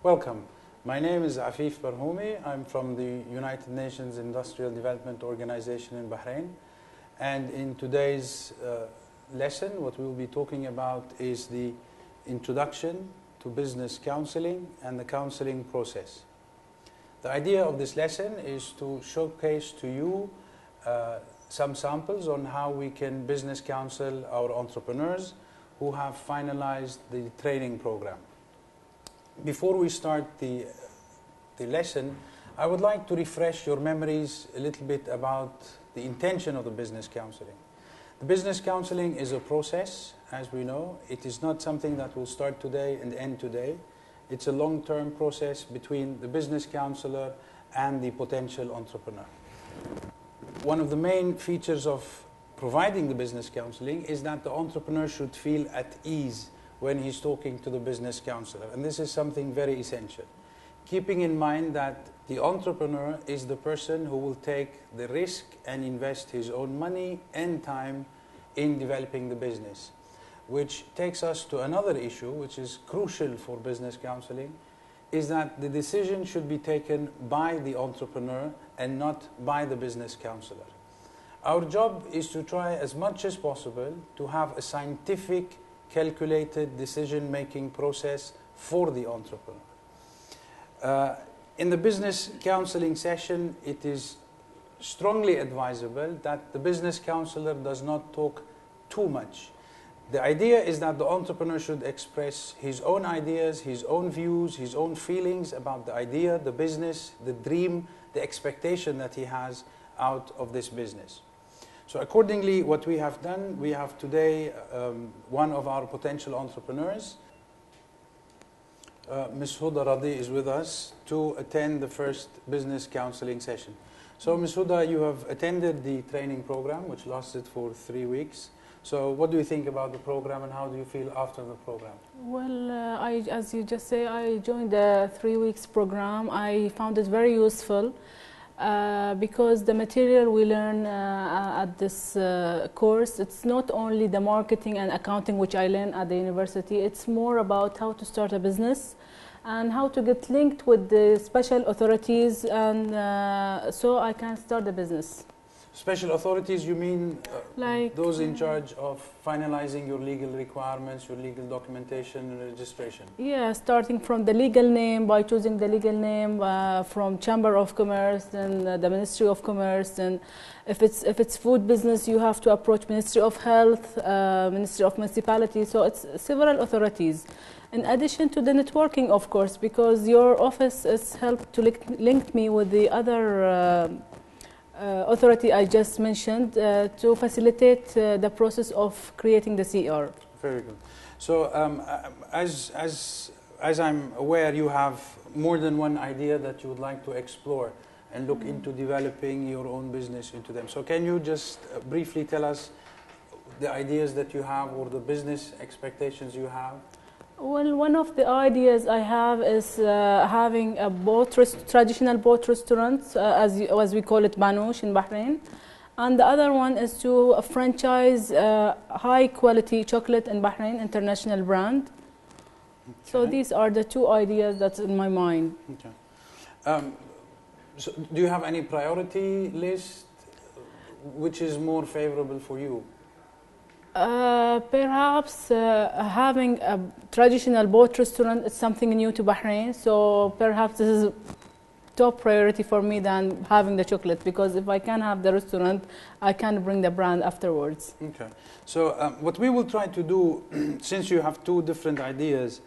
Welcome. My name is Afif Barhoumi. I'm from the United Nations Industrial Development Organization in Bahrain. And in today's lesson, what we'll be talking about is the introduction to business counseling and the counseling process. The idea of this lesson is to showcase to you some samples on how we can business counsel our entrepreneurs who have finalized the training program. Before we start the lesson, I would like to refresh your memories a little bit about the intention of the business counseling. The business counseling is a process, as we know. It is not something that will start today and end today. It's a long-term process between the business counselor and the potential entrepreneur. One of the main features of providing the business counseling is that the entrepreneur should feel at ease when he's talking to the business counselor. And this is something very essential. Keeping in mind that the entrepreneur is the person who will take the risk and invest his own money and time in developing the business. Which takes us to another issue, which is crucial for business counseling, is that the decision should be taken by the entrepreneur and not by the business counselor. Our job is to try as much as possible to have a scientific, calculated decision-making process for the entrepreneur. In the business counseling session, it is strongly advisable that the business counselor does not talk too much. The idea is that the entrepreneur should express his own ideas, his own views, his own feelings about the idea, the business, the dream, the expectation that he has out of this business. So accordingly, what we have done, we have today one of our potential entrepreneurs. Ms. Huda Radi is with us to attend the first business counseling session. So Ms. Huda, you have attended the training program, which lasted for 3 weeks. So what do you think about the program and how do you feel after the program? Well, as you just say, I joined the 3 weeks program. I found it very useful because the material we learn at this course, it's not only the marketing and accounting which I learned at the university, it's more about how to start a business and how to get linked with the special authorities and so I can start the business. Special authorities, you mean like those in charge of finalizing your legal requirements, your legal documentation and registration? Yeah, starting from the legal name, by choosing the legal name from Chamber of Commerce and the Ministry of Commerce, and if it's food business, you have to approach Ministry of Health, Ministry of Municipality, so it's several authorities. In addition to the networking, of course, because your office has helped to link me with the other authority I just mentioned to facilitate the process of creating the CR. Very good. So as I'm aware, you have more than one idea that you would like to explore and look into developing your own business into them. So can you just briefly tell us the ideas that you have or the business expectations you have? Well, one of the ideas I have is having a traditional boat restaurant, as we call it, Banoush in Bahrain. And the other one is to franchise high-quality chocolate in Bahrain, international brand. Okay. So these are the two ideas that's in my mind. Okay. So do you have any priority list? Which is more favorable for you? Perhaps having a traditional boat restaurant is something new to Bahrain, so perhaps this is top priority for me than having the chocolate, because if I can have the restaurant, I can bring the brand afterwards. Okay. So what we will try to do, since you have two different ideas,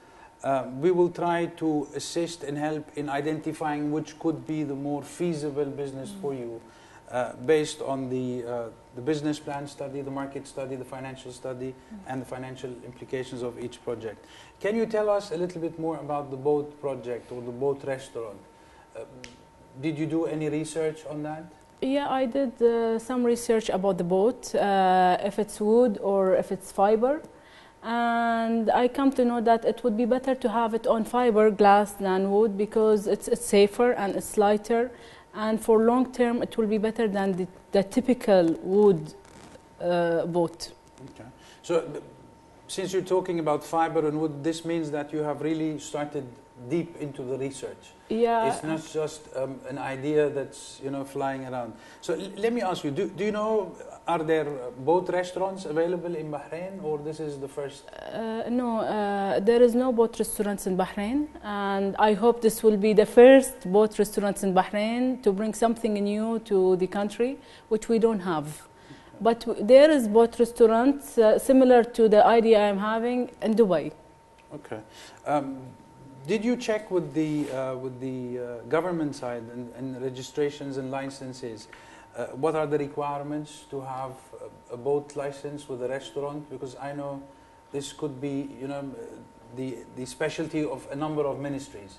we will try to assist and help in identifying which could be the more feasible business for you. Based on the business plan study, the market study, the financial study, and the financial implications of each project. Can you tell us a little bit more about the boat project or the boat restaurant? Did you do any research on that? Yeah, I did some research about the boat, if it's wood or if it's fiber. And I come to know that it would be better to have it on fiberglass than wood because it's safer and it's lighter. And for long term, it will be better than the typical wood boat. Okay. So since you're talking about fiber and wood, this means that you have really started deep into the research. Yeah. It's not just an idea that's flying around. So let me ask you: do you know, are there boat restaurants available in Bahrain, or this is the first? No, there is no boat restaurants in Bahrain, and I hope this will be the first boat restaurants in Bahrain to bring something new to the country, which we don't have. But there is boat restaurants similar to the idea I'm having in Dubai. Okay. Did you check with the government side and registrations and licenses? What are the requirements to have a boat license with a restaurant? Because I know this could be, the specialty of a number of ministries.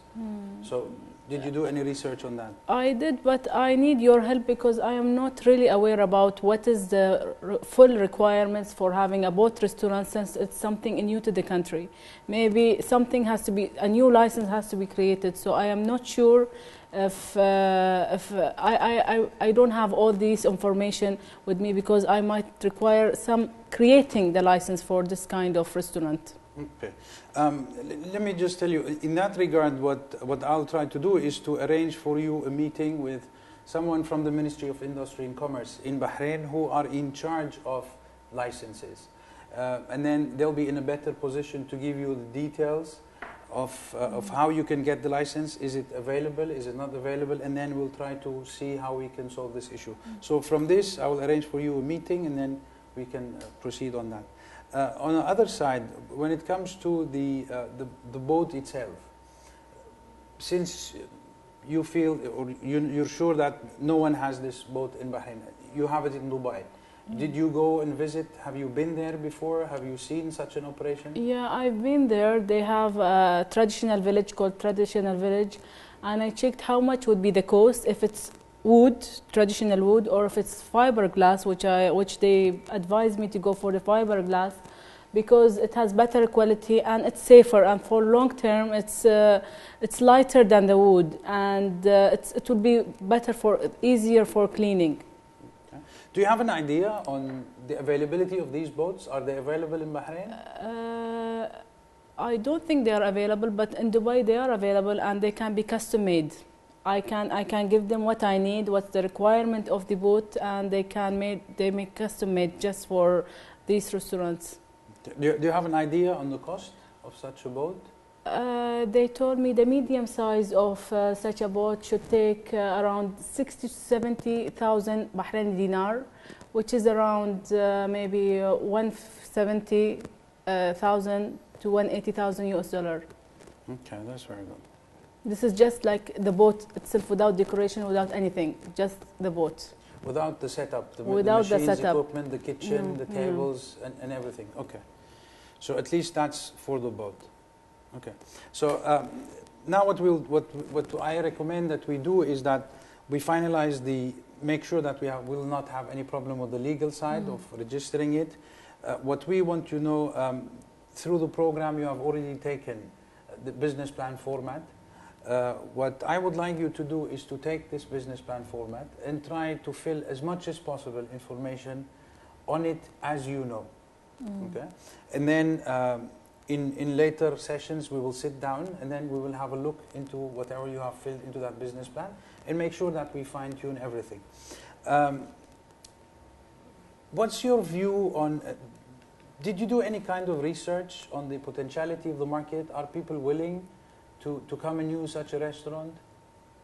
So, did you do any research on that? I did, but I need your help because I am not really aware about what is the full requirements for having a boat restaurant, since it's something new to the country. Maybe something has to be, a new license has to be created. So I am not sure if I don't have all this information with me, because I might require some creating the license for this kind of restaurant. Okay. Let me just tell you, in that regard, what I'll try to do is to arrange for you a meeting with someone from the Ministry of Industry and Commerce in Bahrain who are in charge of licenses. And then they'll be in a better position to give you the details of how you can get the license. Is it available? Is it not available? And then we'll try to see how we can solve this issue. So from this, I will arrange for you a meeting, and then we can proceed on that. On the other side, when it comes to the boat itself, since you feel, or you're sure that no one has this boat in Bahrain, you have it in Dubai. Did you go and visit? Have you been there before? Have you seen such an operation? Yeah, I've been there. They have a traditional village called Traditional Village, and I checked how much would be the cost if it's wood, traditional wood, or if it's fiberglass, which they advised me to go for the fiberglass because it has better quality and it's safer, and for long term it's lighter than the wood, and it will be better easier for cleaning. Okay. Do you have an idea on the availability of these boats? Are they available in Bahrain? I don't think they are available, but in Dubai they are available and they can be custom made. I can give them what I need, what's the requirement of the boat, and they make custom made just for these restaurants. Do you have an idea on the cost of such a boat? They told me the medium size of such a boat should take around 60 to 70,000 Bahraini dinar, which is around maybe 170,000 to 180,000 US dollar. Okay, that's very good. This is just like the boat itself, without decoration, without anything, just the boat. Without the setup, the without machines, the setup, equipment, the kitchen, the tables, and everything. Okay, so at least that's for the boat. Okay, so now what I recommend that we do is that we finalize make sure that we will not have any problem with the legal side of registering it. What we want to know, through the program you have already taken the business plan format. What I would like you to do is to take this business plan format and try to fill as much as possible information on it as you know. Okay? And then in later sessions we will sit down and then we will have a look into whatever you have filled into that business plan and make sure that we fine-tune everything. What's your view on, did you do any kind of research on the potentiality of the market? Are people willing to come and use such a restaurant?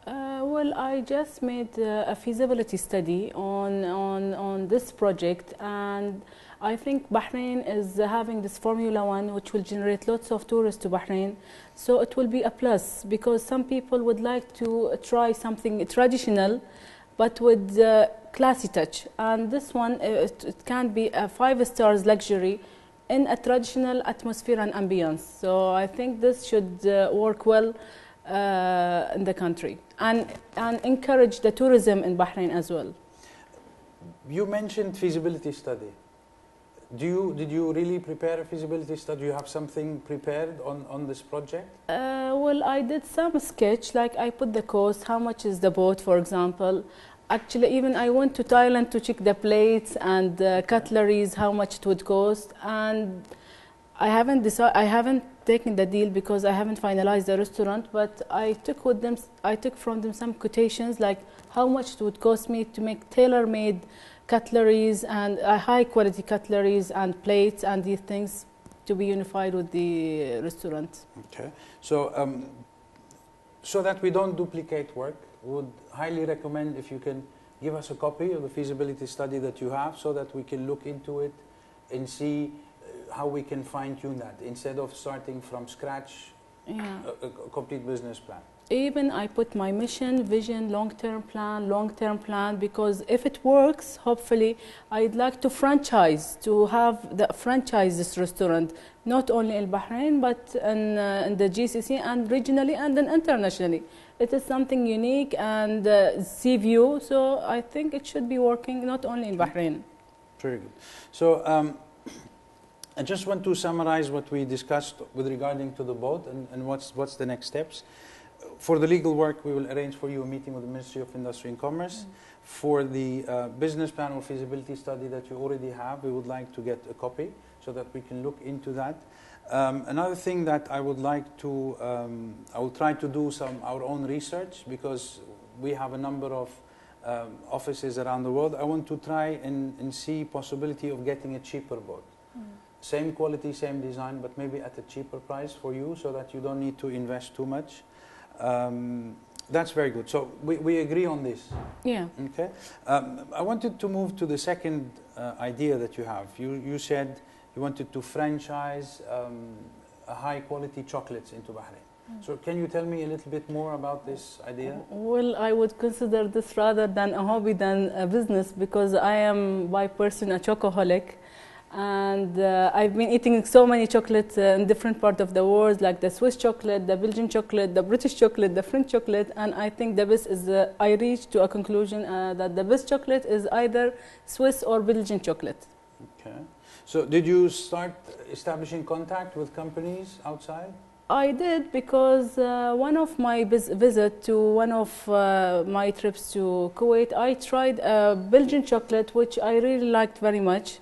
Well, I just made a feasibility study on this project, and I think Bahrain is having this Formula One, which will generate lots of tourists to Bahrain. So it will be a plus, because some people would like to try something traditional, but with classy touch. And this one, it can be a 5-star luxury in a traditional atmosphere and ambience. So I think this should work well in the country and encourage the tourism in Bahrain as well. You mentioned feasibility study. Did you really prepare a feasibility study? Do you have something prepared on this project? Well, I did some sketch, like I put the cost, how much is the boat, for example. Actually, even I went to Thailand to check the plates and cutleries, how much it would cost, and I haven't taken the deal because I haven't finalized the restaurant, but I took from them some quotations, like how much it would cost me to make tailor-made cutleries and high quality cutleries and plates and these things to be unified with the restaurant. Okay, so that we don't duplicate work, would highly recommend if you can give us a copy of the feasibility study that you have so that we can look into it and see how we can fine-tune that instead of starting from scratch, a complete business plan. Even I put my mission, vision, long-term plan, because if it works, hopefully, I'd like to franchise this restaurant, not only in Bahrain, but in the GCC and regionally and then internationally. It is something unique and sea view, so I think it should be working not only in Bahrain. Very good. So I just want to summarize what we discussed with regarding to the boat and what's the next steps. For the legal work, we will arrange for you a meeting with the Ministry of Industry and Commerce. For the business plan or feasibility study that you already have, we would like to get a copy so that we can look into that. Another thing that I would like to, I will try to do our own research because we have a number of offices around the world. I want to try and see possibility of getting a cheaper boat. Same quality, same design, but maybe at a cheaper price for you so that you don't need to invest too much. That's very good. So we agree on this. Yeah. Okay. I wanted to move to the second idea that you have. You said you wanted to franchise a high quality chocolates into Bahrain. So can you tell me a little bit more about this idea? Well, I would consider this rather than a hobby than a business because I am by person a chocoholic. And I've been eating so many chocolates in different parts of the world, like the Swiss chocolate, the Belgian chocolate, the British chocolate, the French chocolate, and I think the best is, I reached to a conclusion that the best chocolate is either Swiss or Belgian chocolate. Okay. So did you start establishing contact with companies outside? I did because one of my visit to one of my trips to Kuwait, I tried Belgian chocolate, which I really liked very much.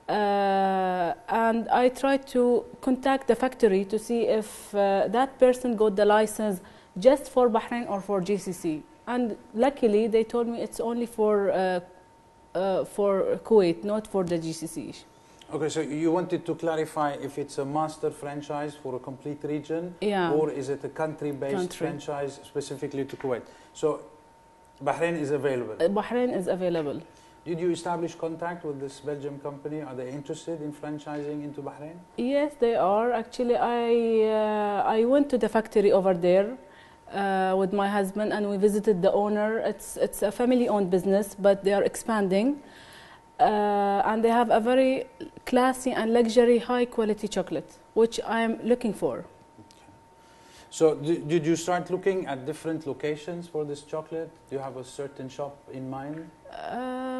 And I tried to contact the factory to see if that person got the license just for Bahrain or for GCC. And luckily, they told me it's only for Kuwait, not for the GCC. Okay, so you wanted to clarify if it's a master franchise for a complete region, or is it a country-based franchise specifically to Kuwait? So Bahrain is available? Bahrain is available. Did you establish contact with this Belgian company? Are they interested in franchising into Bahrain? Yes, they are. Actually, I went to the factory over there with my husband and we visited the owner. It's a family-owned business, but they are expanding. And they have a very classy and luxury high-quality chocolate, which I am looking for. Okay. So did you start looking at different locations for this chocolate? Do you have a certain shop in mind?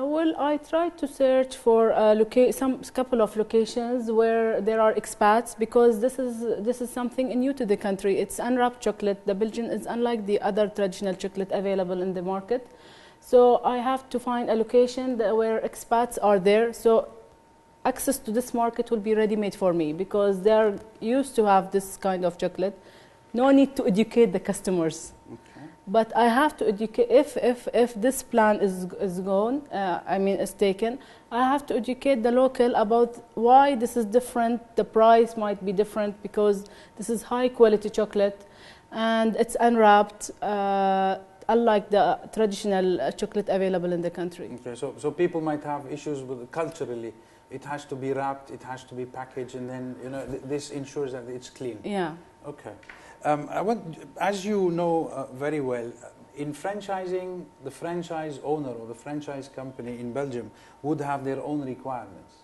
Well, I tried to search for some couple of locations where there are expats because this is something new to the country. It's unwrapped chocolate. The Belgian is unlike the other traditional chocolate available in the market. So I have to find a location where expats are there. So access to this market will be ready-made for me because they are used to have this kind of chocolate. No need to educate the customers. Okay. But I have to educate, if this plan is gone, is taken, I have to educate the local about why this is different, the price might be different because this is high quality chocolate and it's unwrapped, unlike the traditional chocolate available in the country. Okay, so people might have issues with culturally. It has to be wrapped, it has to be packaged, and then this ensures that it's clean. Yeah. Okay. As you know very well, in franchising, the franchise owner or the franchise company in Belgium would have their own requirements.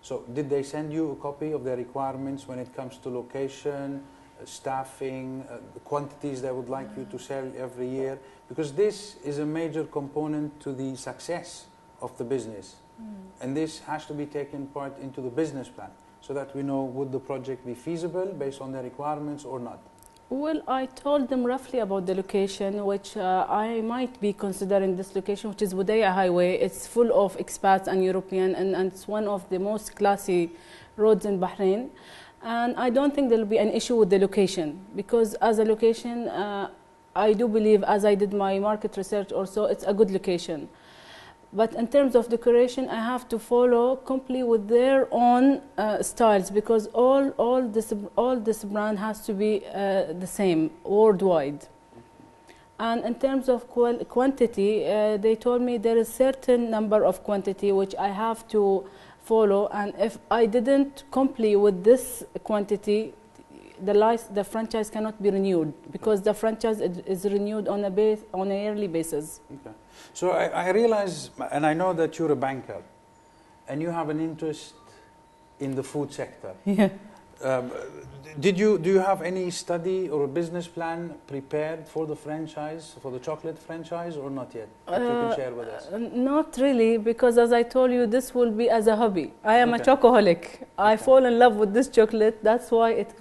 So did they send you a copy of their requirements when it comes to location, staffing, the quantities they would like you to sell every year? Because this is a major component to the success of the business. And this has to be taken part into the business plan so that we know would the project be feasible based on their requirements or not. Well, I told them roughly about the location, which I might be considering this location, which is Budaya Highway. It's full of expats and European, and it's one of the most classy roads in Bahrain. And I don't think there will be an issue with the location, because as a location, I do believe, as I did my market research also, it's a good location. But in terms of decoration, I have to follow completely with their own styles, because all this brand has to be the same worldwide. And in terms of quantity, they told me there is certain number of quantity which I have to follow, and if I didn't complete with this quantity, the franchise cannot be renewed, because the franchise is renewed on a yearly basis. Okay. So I realize, and I know that you're a banker, and you have an interest in the food sector. Yeah. Do you have any study or a business plan prepared for the franchise, for the chocolate franchise, or not yet? That you can share with us. Not really, because as I told you, this will be as a hobby. I am a chocoholic. I fall in love with this chocolate. That's why it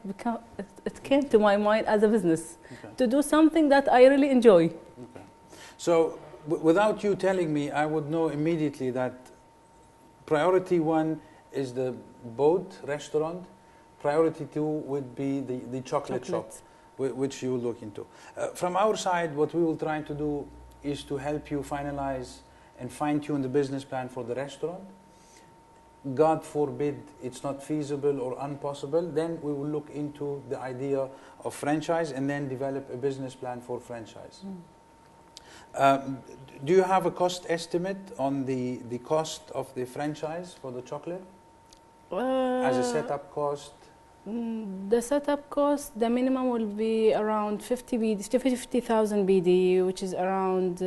came to my mind as a business, to do something that I really enjoy. Okay. So without you telling me, I would know immediately that priority 1 is the boat restaurant. Priority 2 would be the chocolate shop, which you will look into. From our side, what we will try to do is to help you finalize and fine-tune the business plan for the restaurant. God forbid it's not feasible or impossible, then we will look into the idea of franchise and then develop a business plan for franchise. Do you have a cost estimate on the cost of the franchise for the chocolate? As a setup cost? The setup cost, the minimum will be around 50,000 BD, which is around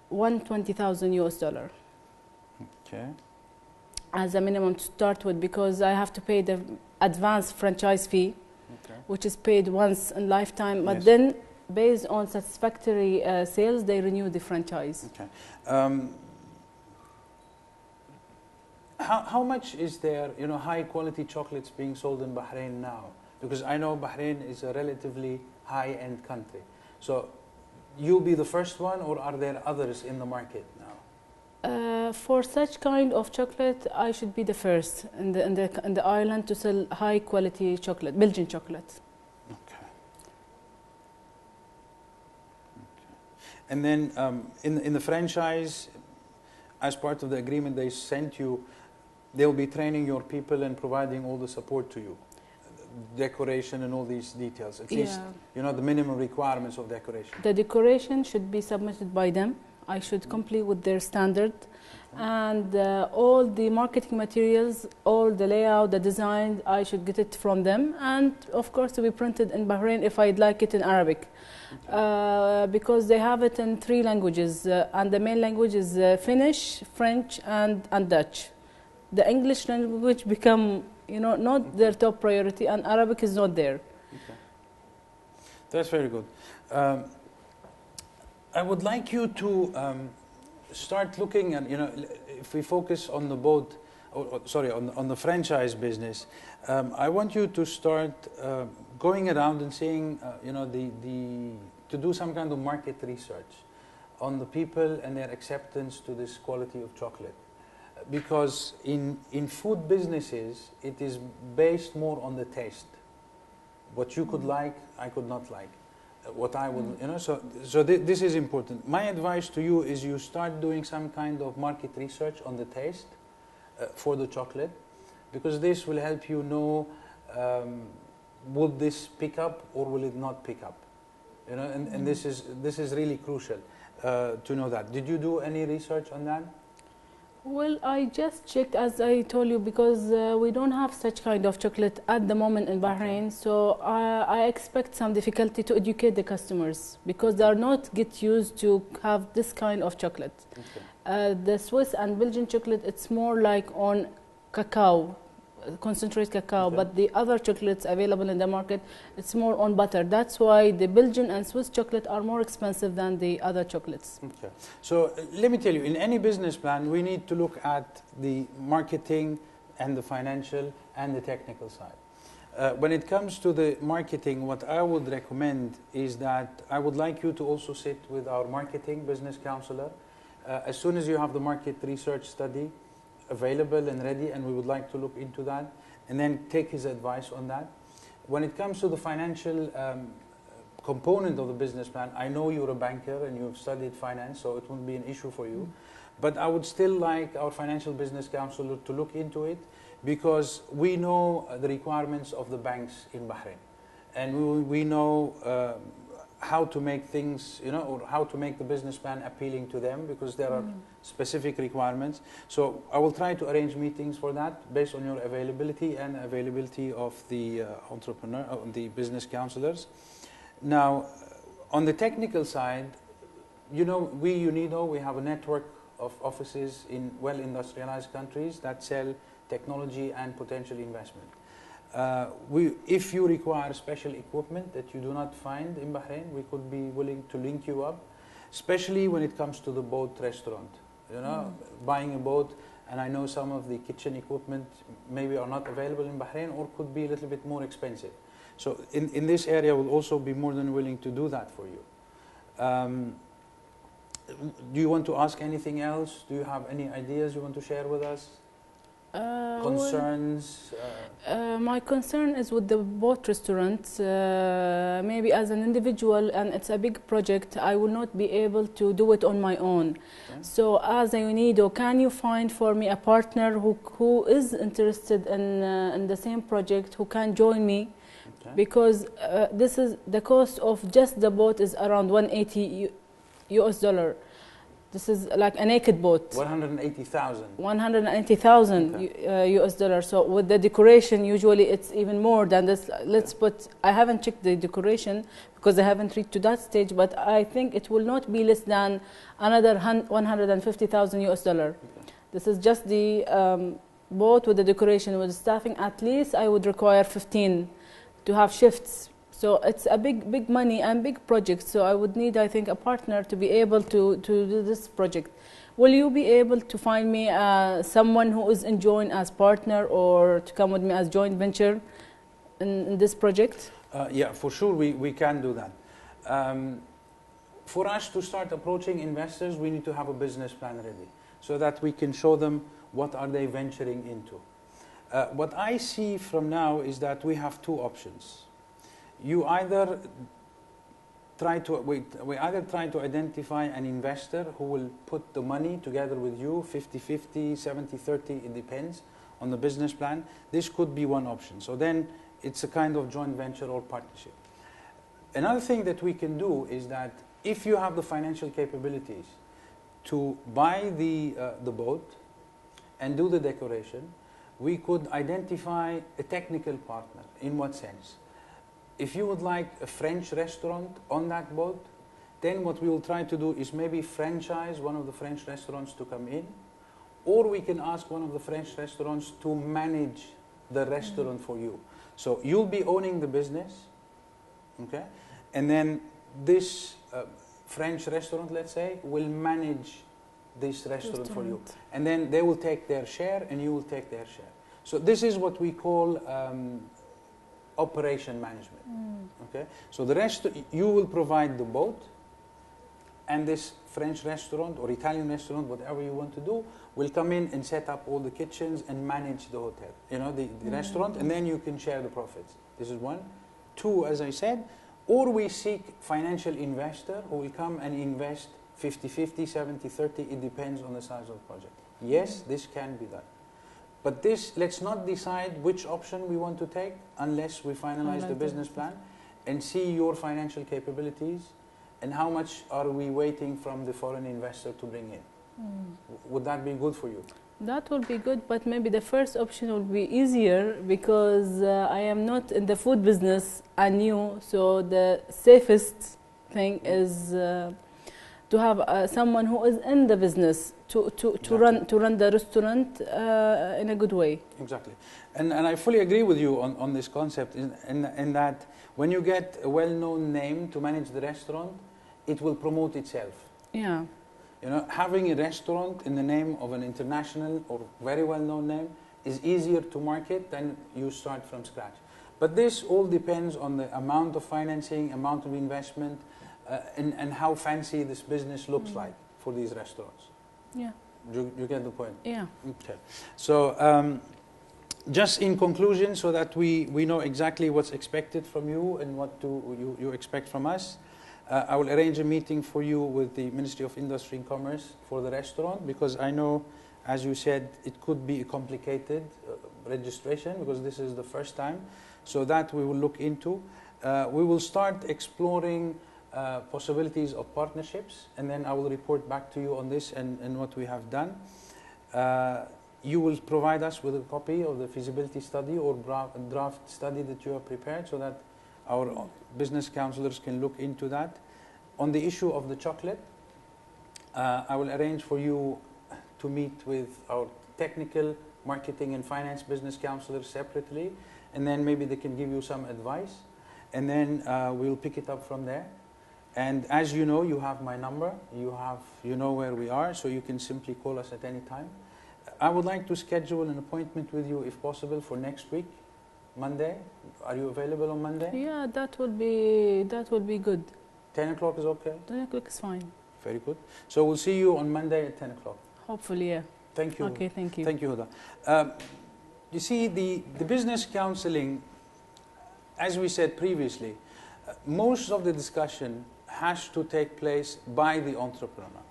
120,000 US dollar. Okay. As a minimum to start with, because I have to pay the advance franchise fee, which is paid once in lifetime, but then based on satisfactory sales, they renew the franchise. Okay. How much is there, high quality chocolates being sold in Bahrain now? Because I know Bahrain is a relatively high-end country. So you'll be the first one, or are there others in the market now? For such kind of chocolate, I should be the first in the island to sell high quality chocolate, Belgian chocolate. Okay. And then in the franchise, as part of the agreement they sent you, they'll be training your people and providing all the support to you, decoration and all these details. At least, the minimum requirements of decoration. The decoration should be submitted by them. I should complete with their standard. And all the marketing materials, all the layout, the design, I should get it from them. And of course, to be printed in Bahrain if I'd like it in Arabic. Because they have it in 3 languages. And the main language is Finnish, French, and Dutch. The English language become, not their top priority, and Arabic is not there. Okay. That's very good. I would like you to start looking at, if we focus on the boat, on the franchise business, I want you to start going around and seeing, to do some kind of market research on the people and their acceptance to this quality of chocolate. Because in food businesses, it is based more on the taste. What you could like, I could not like. What I would, so this is important. My advice to you is you start doing some kind of market research on the taste for the chocolate, because this will help you know, would this pick up or will it not pick up? And this is really crucial to know that. Did you do any research on that? Well, I just checked, as I told you, because we don't have such kind of chocolate at the moment in Bahrain. So I expect some difficulty to educate the customers, because they are not get used to have this kind of chocolate. Okay. The Swiss and Belgian chocolate, it's more like on cacao, concentrate cacao, but the other chocolates available in the market, it's more on butter. That's why the Belgian and Swiss chocolate are more expensive than the other chocolates. Okay. So let me tell you, in any business plan, we need to look at the marketing and the financial and the technical side. When it comes to the marketing, what I would recommend is that I would like you to also sit with our marketing business counselor. As soon as you have the market research study, available and ready, and we would like to look into that and then take his advice on that. When it comes to the financial component of the business plan, I know you're a banker and you've studied finance, so it won't be an issue for you. But I would still like our financial business counselor to look into it, because we know the requirements of the banks in Bahrain, and we know how to make things, or how to make the business plan appealing to them, because there are specific requirements. So I will try to arrange meetings for that based on your availability and availability of the entrepreneur, the business counselors. Now, on the technical side, we UNIDO, we have a network of offices in well-industrialized countries that sell technology and potential investment. If you require special equipment that you do not find in Bahrain, we could be willing to link you up, especially when it comes to the boat restaurant. Buying a boat, and I know some of the kitchen equipment maybe are not available in Bahrain or could be a little bit more expensive. So in this area, we'll also be more than willing to do that for you. Do you want to ask anything else? Do you have any ideas you want to share with us? Concerns? My concern is with the boat restaurant. Maybe as an individual, and it's a big project, I will not be able to do it on my own. Okay. So as a UNIDO, can you find for me a partner who is interested in the same project, who can join me? Okay. Because this is the cost of just the boat is around $180 US. This is like a naked boat. 180,000. 180,000 okay. US. So with the decoration, usually it's even more than this. Let's put. I haven't checked the decoration because I haven't reached to that stage, but I think it will not be less than another 150,000 US. Okay. This is just the boat with the decoration, with the staffing. At least I would require 15 to have shifts. So it's a big money and big project. So I would need, I think, a partner to be able to do this project. Will you be able to find me someone who is enjoying as partner, or to come with me as joint venture in this project? Yeah, for sure we can do that. For us to start approaching investors, we need to have a business plan ready, so that we can show them what are they venturing into. What I see from now is that we have two options. You either we either try to identify an investor who will put the money together with you, 50-50, 70-30, it depends on the business plan. This could be one option. So then it's a kind of joint venture or partnership. Another thing that we can do is that if you have the financial capabilities to buy the boat and do the decoration, we could identify a technical partner. In what sense? If you would like a French restaurant on that boat, then what we will try to do is maybe franchise one of the French restaurants to come in, or we can ask one of the French restaurants to manage the restaurant for you. So you'll be owning the business, okay? And then this French restaurant, let's say, will manage this restaurant for you. And then they will take their share and you will take their share. So this is what we call operation management. Okay, so the rest, you will provide the boat, and this French restaurant or Italian restaurant, whatever you want to do, will come in and set up all the kitchens and manage the hotel, the restaurant, and then you can share the profits. This is one. Two, as I said, or we seek financial investor who will come and invest 50-50, 70-30, it depends on the size of the project. Yes, this can be done. But this, let's not decide which option we want to take unless we finalize the business plan and see your financial capabilities and how much are we waiting from the foreign investor to bring in. Would that be good for you? That will be good, but maybe the first option will be easier because I am not in the food business, I'm new, so the safest thing is to have someone who is in the business to run the restaurant in a good way. Exactly, and I fully agree with you on this concept in that when you get a well-known name to manage the restaurant, it will promote itself. Yeah. Having a restaurant in the name of an international or very well-known name is easier to market than you start from scratch. But this all depends on the amount of financing, amount of investment, and how fancy this business looks like for these restaurants. Yeah. You get the point? Yeah. Okay. So just in conclusion, so that we know exactly what's expected from you and what you expect from us, I will arrange a meeting for you with the Ministry of Industry and Commerce for the restaurant, because I know, as you said, it could be a complicated registration because this is the first time. So that we will look into. We will start exploring possibilities of partnerships, and then I will report back to you on this and what we have done. You will provide us with a copy of the feasibility study or draft study that you have prepared, so that our business counselors can look into that. On the issue of the chocolate, I will arrange for you to meet with our technical, marketing and finance business counselors separately, and then maybe they can give you some advice, and then we'll pick it up from there. And as you know, you have my number, you know where we are, so you can simply call us at any time. I would like to schedule an appointment with you, if possible, for next week, Monday. Are you available on Monday? Yeah, that would be good. 10 o'clock is okay? 10 o'clock is fine. Very good. So we'll see you on Monday at 10 o'clock. Hopefully, yeah. Thank you. Okay, thank you. Thank you, Huda. You see, the business counseling, as we said previously, most of the discussion has to take place by the entrepreneur.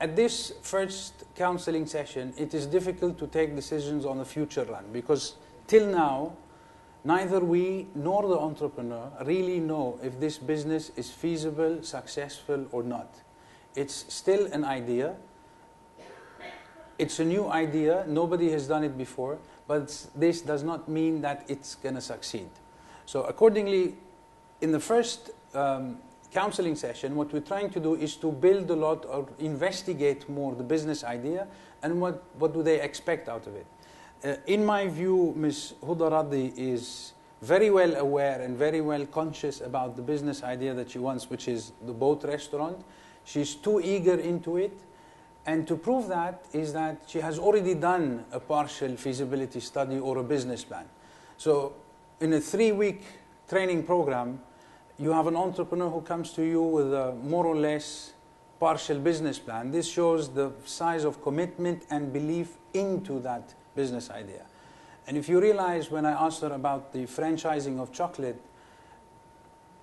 At this first counseling session, it is difficult to take decisions on the future run, because till now, neither we nor the entrepreneur really know if this business is feasible, successful or not. It's still an idea. It's a new idea. Nobody has done it before, but this does not mean that it's going to succeed. So accordingly, in the first counseling session, what we're trying to do is to build a lot or investigate more the business idea and what do they expect out of it. In my view, Ms. Huda Radi is very well aware and very well conscious about the business idea that she wants, which is the boat restaurant. She's too eager into it. And to prove that is that she has already done a partial feasibility study or a business plan. So in a 3-week training program, you have an entrepreneur who comes to you with a more or less partial business plan. This shows the size of commitment and belief into that business idea. And if you realize, when I asked her about the franchising of chocolate,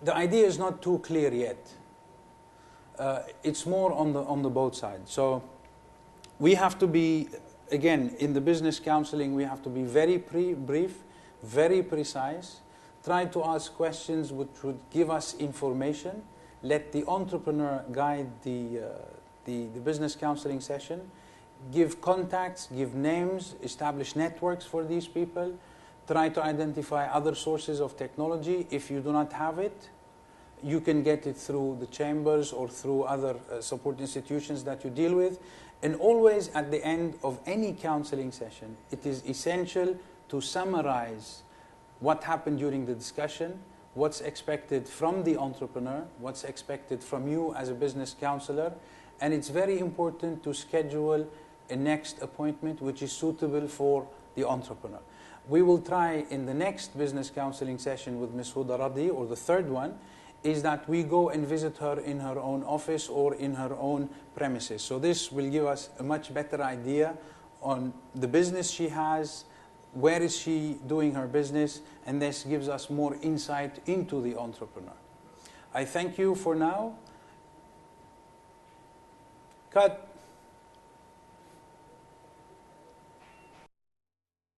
the idea is not too clear yet. It's more on the both sides. So we have to be, again, in the business counseling, we have to be very brief, very precise, try to ask questions which would give us information, let the entrepreneur guide the business counseling session, give contacts, give names, establish networks for these people, try to identify other sources of technology. If you do not have it, you can get it through the chambers or through other support institutions that you deal with. And always at the end of any counseling session, it is essential to summarize what happened during the discussion, what's expected from the entrepreneur, what's expected from you as a business counselor, and it's very important to schedule a next appointment which is suitable for the entrepreneur. We will try in the next business counseling session with Ms. Huda Radi, or the third one, is that we go and visit her in her own office or in her own premises. So this will give us a much better idea on the business she has, where is she doing her business, and this gives us more insight into the entrepreneur. I thank you for now. Cut.